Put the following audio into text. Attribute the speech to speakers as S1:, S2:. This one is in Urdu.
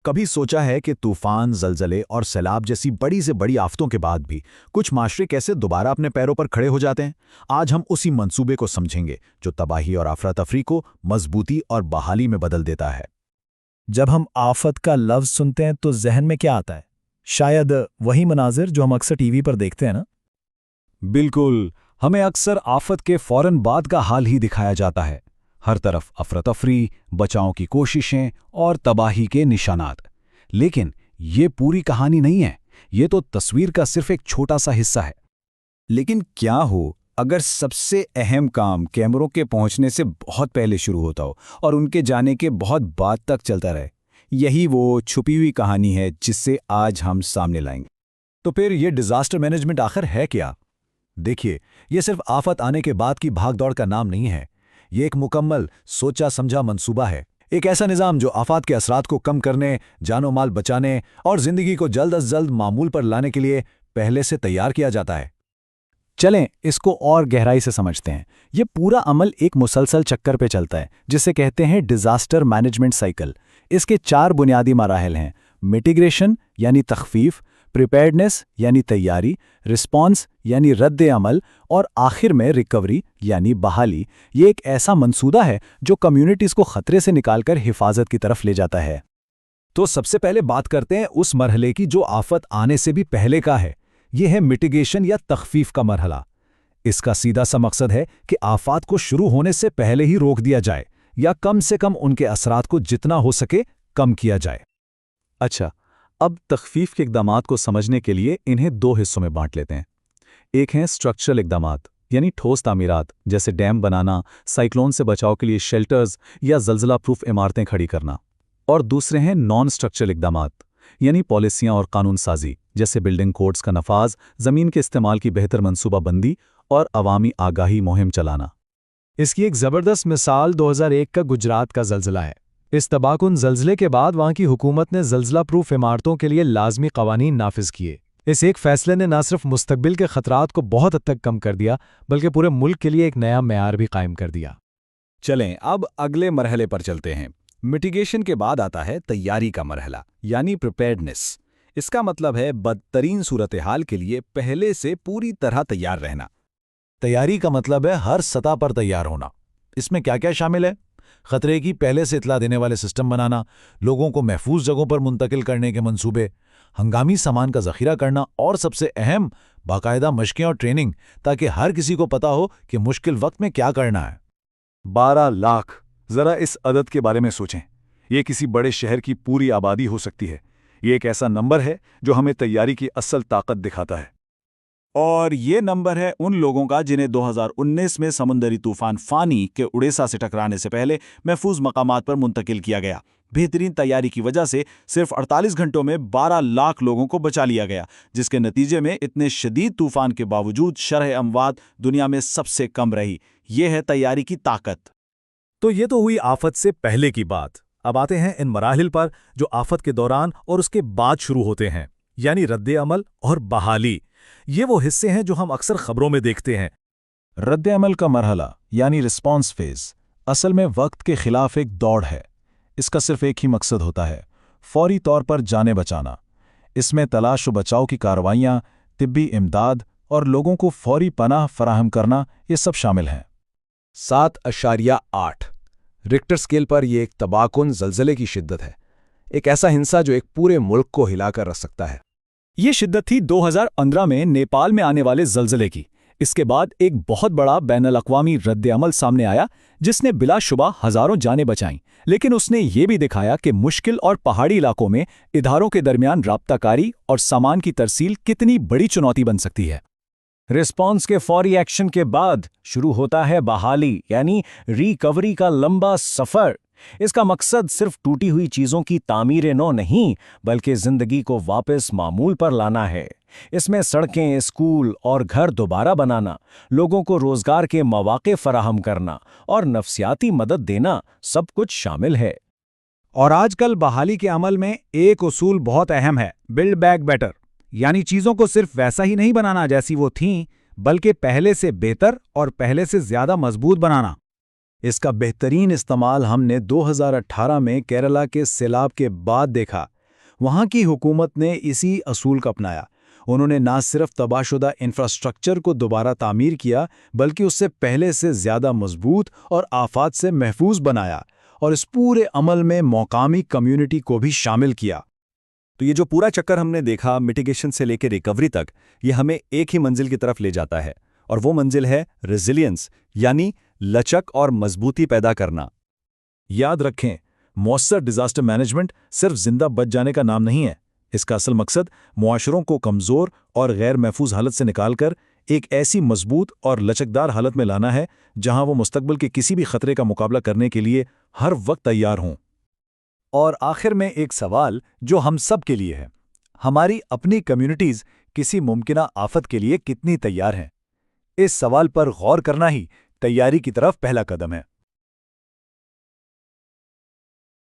S1: کبھی سوچا ہے کہ طوفان، زلزلے اور سیلاب جیسی بڑی سے بڑی آفتوں کے بعد بھی کچھ معاشرے کیسے دوبارہ اپنے پیروں پر کھڑے ہو جاتے ہیں؟ آج ہم اسی منصوبے کو سمجھیں گے جو تباہی اور افراتفری کو مضبوطی اور بحالی میں بدل دیتا ہے۔
S2: جب ہم آفت کا لفظ سنتے ہیں تو ذہن میں کیا آتا ہے؟ شاید وہی مناظر جو ہم اکثر ٹی وی پر دیکھتے ہیں نا؟
S1: بالکل، ہمیں اکثر آفت کے فوراً بعد کا حال ہی دکھایا جاتا ہے۔ ہر طرف افراتفری، بچاؤ کی کوششیں اور تباہی کے نشانات۔ لیکن یہ پوری کہانی نہیں ہے، یہ تو تصویر کا صرف ایک چھوٹا سا حصہ ہے۔
S3: لیکن کیا ہو اگر سب سے اہم کام کیمروں کے پہنچنے سے بہت پہلے شروع ہوتا ہو اور ان کے جانے کے بہت بعد تک چلتا رہے؟ یہی وہ چھپی ہوئی کہانی ہے جس سے آج ہم سامنے لائیں گے۔
S1: تو پھر یہ ڈیزاسٹر مینجمنٹ آخر ہے کیا؟ دیکھیے، یہ صرف آفت آنے کے بعد کی بھاگ دوڑ کا نام نہیں ہے، یہ ایک مکمل سوچا سمجھا منصوبہ ہے۔ ایک ایسا نظام جو آفات کے اثرات کو کم کرنے، جان و مال بچانے اور زندگی کو جلد از جلد معمول پر لانے کے لیے پہلے سے تیار کیا جاتا ہے۔
S2: چلیں اس کو اور گہرائی سے سمجھتے ہیں۔ یہ پورا عمل ایک مسلسل چکر پہ چلتا ہے جسے کہتے ہیں ڈیزاسٹر مینجمنٹ سائیکل۔ اس کے 4 بنیادی مراحل ہیں: میٹیگریشن یعنی تخفیف، پریپیئرڈنس یعنی تیاری، رسپانس یعنی رد عمل، اور آخر میں ریکوری یعنی بحالی۔ یہ ایک ایسا منصوبہ ہے جو کمیونٹیز کو خطرے سے نکال کر حفاظت کی طرف لے جاتا ہے۔
S1: تو سب سے پہلے بات کرتے ہیں اس مرحلے کی جو آفت آنے سے بھی پہلے کا ہے۔ یہ ہے میٹیگیشن یا تخفیف کا مرحلہ۔ اس کا سیدھا سا مقصد ہے کہ آفات کو شروع ہونے سے پہلے ہی روک دیا جائے یا کم سے کم ان کے اثرات کو جتنا ہو سکے کم کیا جائے۔
S4: اچھا، اب تخفیف کے اقدامات کو سمجھنے کے لیے انہیں 2 حصوں میں بانٹ لیتے ہیں۔ ایک ہیں اسٹرکچرل اقدامات یعنی ٹھوس تعمیرات، جیسے ڈیم بنانا، سائیکلون سے بچاؤ کے لیے شیلٹرز یا زلزلہ پروف عمارتیں کھڑی کرنا۔ اور دوسرے ہیں نان اسٹرکچرل اقدامات یعنی پالیسیاں اور قانون سازی، جیسے بلڈنگ کوڈز کا نفاذ، زمین کے استعمال کی بہتر منصوبہ بندی اور عوامی آگاہی مہم چلانا۔
S2: اس کی ایک زبردست مثال 2001 کا گجرات کا زلزلہ ہے۔ اس تباہ کن زلزلے کے بعد وہاں کی حکومت نے زلزلہ پروف عمارتوں کے لیے لازمی قوانین نافذ کیے۔ اس ایک فیصلے نے نہ صرف مستقبل کے خطرات کو بہت حد تک کم کر دیا بلکہ پورے ملک کے لیے ایک نیا معیار بھی قائم کر دیا۔
S1: چلیں اب اگلے مرحلے پر چلتے ہیں۔ میٹیگیشن کے بعد آتا ہے تیاری کا مرحلہ یعنی پریپیئرڈنس۔ اس کا مطلب ہے بدترین صورتحال کے لیے پہلے سے پوری طرح تیار رہنا۔ تیاری کا مطلب ہے ہر سطح پر تیار ہونا۔ اس میں کیا کیا شامل ہے؟ خطرے کی پہلے سے اطلاع دینے والے سسٹم بنانا، لوگوں کو محفوظ جگہوں پر منتقل کرنے کے منصوبے، ہنگامی سامان کا ذخیرہ کرنا، اور سب سے اہم باقاعدہ مشقیں اور ٹریننگ، تاکہ ہر کسی کو پتا ہو کہ مشکل وقت میں کیا کرنا ہے۔
S4: 12 لاکھ، ذرا اس عدد کے بارے میں سوچیں۔ یہ کسی بڑے شہر کی پوری آبادی ہو سکتی ہے۔ یہ ایک ایسا نمبر ہے جو ہمیں تیاری کی اصل طاقت دکھاتا ہے۔
S3: اور یہ نمبر ہے ان لوگوں کا جنہیں 2019 میں سمندری طوفان فانی کے اڑیسہ سے ٹکرانے سے پہلے محفوظ مقامات پر منتقل کیا گیا۔ بہترین تیاری کی وجہ سے صرف 48 گھنٹوں میں 12 لاکھ لوگوں کو بچا لیا گیا، جس کے نتیجے میں اتنے شدید طوفان کے باوجود شرح اموات دنیا میں سب سے کم رہی۔ یہ ہے تیاری کی طاقت۔
S1: تو یہ تو ہوئی آفت سے پہلے کی بات۔ اب آتے ہیں ان مراحل پر جو آفت کے دوران اور اس کے بعد شروع ہوتے ہیں، یعنی رد عمل اور بحالی۔ یہ وہ حصے ہیں جو ہم اکثر خبروں میں دیکھتے ہیں۔
S2: رد عمل کا مرحلہ یعنی رسپانس فیز اصل میں وقت کے خلاف ایک دوڑ ہے۔ اس کا صرف ایک ہی مقصد ہوتا ہے: فوری طور پر جانیں بچانا۔ اس میں تلاش و بچاؤ کی کارروائیاں، طبی امداد اور لوگوں کو فوری پناہ فراہم کرنا، یہ سب شامل ہیں۔
S1: 7.8 ریکٹر سکیل پر یہ ایک تباہ کن زلزلے کی شدت ہے، ایک ایسا ہنسا جو ایک پورے ملک کو ہلا کر رکھ سکتا ہے۔
S5: یہ شدت تھی 2015 میں نیپال میں آنے والے زلزلے کی۔ اس کے بعد ایک بہت بڑا بین الاقوامی رد عمل سامنے آیا جس نے بلا شبہ ہزاروں جانیں بچائیں، لیکن اس نے یہ بھی دکھایا کہ مشکل اور پہاڑی علاقوں میں اداروں کے درمیان رابطہ کاری اور سامان کی ترسیل کتنی بڑی چنوتی بن سکتی ہے۔ رسپانس کے فوری ایکشن کے بعد شروع ہوتا ہے بحالی یعنی ریکوری کا لمبا سفر۔ اس کا مقصد صرف ٹوٹی ہوئی چیزوں کی تعمیر نو نہیں بلکہ زندگی کو واپس معمول پر لانا ہے۔ اس میں سڑکیں، اسکول اور گھر دوبارہ بنانا، لوگوں کو روزگار کے مواقع فراہم کرنا اور نفسیاتی مدد دینا سب کچھ شامل ہے۔
S6: اور آج کل بحالی کے عمل میں ایک اصول بہت اہم ہے: بلڈ بیک بیٹر، یعنی چیزوں کو صرف ویسا ہی نہیں بنانا جیسی وہ تھیں بلکہ پہلے سے بہتر اور پہلے سے زیادہ مضبوط بنانا۔
S2: اس کا بہترین استعمال ہم نے 2018 میں کیرلا کے سیلاب کے بعد دیکھا۔ وہاں کی حکومت نے اسی اصول کو اپنایا۔ انہوں نے نہ صرف تباہ شدہ انفراسٹرکچر کو دوبارہ تعمیر کیا بلکہ اس سے پہلے سے زیادہ مضبوط اور آفات سے محفوظ بنایا، اور اس پورے عمل میں مقامی کمیونٹی کو بھی شامل کیا۔
S1: تو یہ جو پورا چکر ہم نے دیکھا میٹیگیشن سے لے کے ریکوری تک، یہ ہمیں ایک ہی منزل کی طرف لے جاتا ہے، اور وہ منزل ہے ریزیلینس، یعنی لچک اور مضبوطی پیدا کرنا۔
S5: یاد رکھیں، مؤثر ڈیزاسٹر مینجمنٹ صرف زندہ بچ جانے کا نام نہیں ہے۔ اس کا اصل مقصد معاشروں کو کمزور اور غیر محفوظ حالت سے نکال کر ایک ایسی مضبوط اور لچکدار حالت میں لانا ہے جہاں وہ مستقبل کے کسی بھی خطرے کا مقابلہ کرنے کے لیے ہر وقت تیار ہوں۔
S2: اور آخر میں ایک سوال جو ہم سب کے لیے ہے، ہماری اپنی کمیونٹیز کسی ممکنہ آفت کے لیے کتنی تیار ہیں؟ اس سوال پر غور کرنا ہی تیاری کی طرف پہلا قدم ہے۔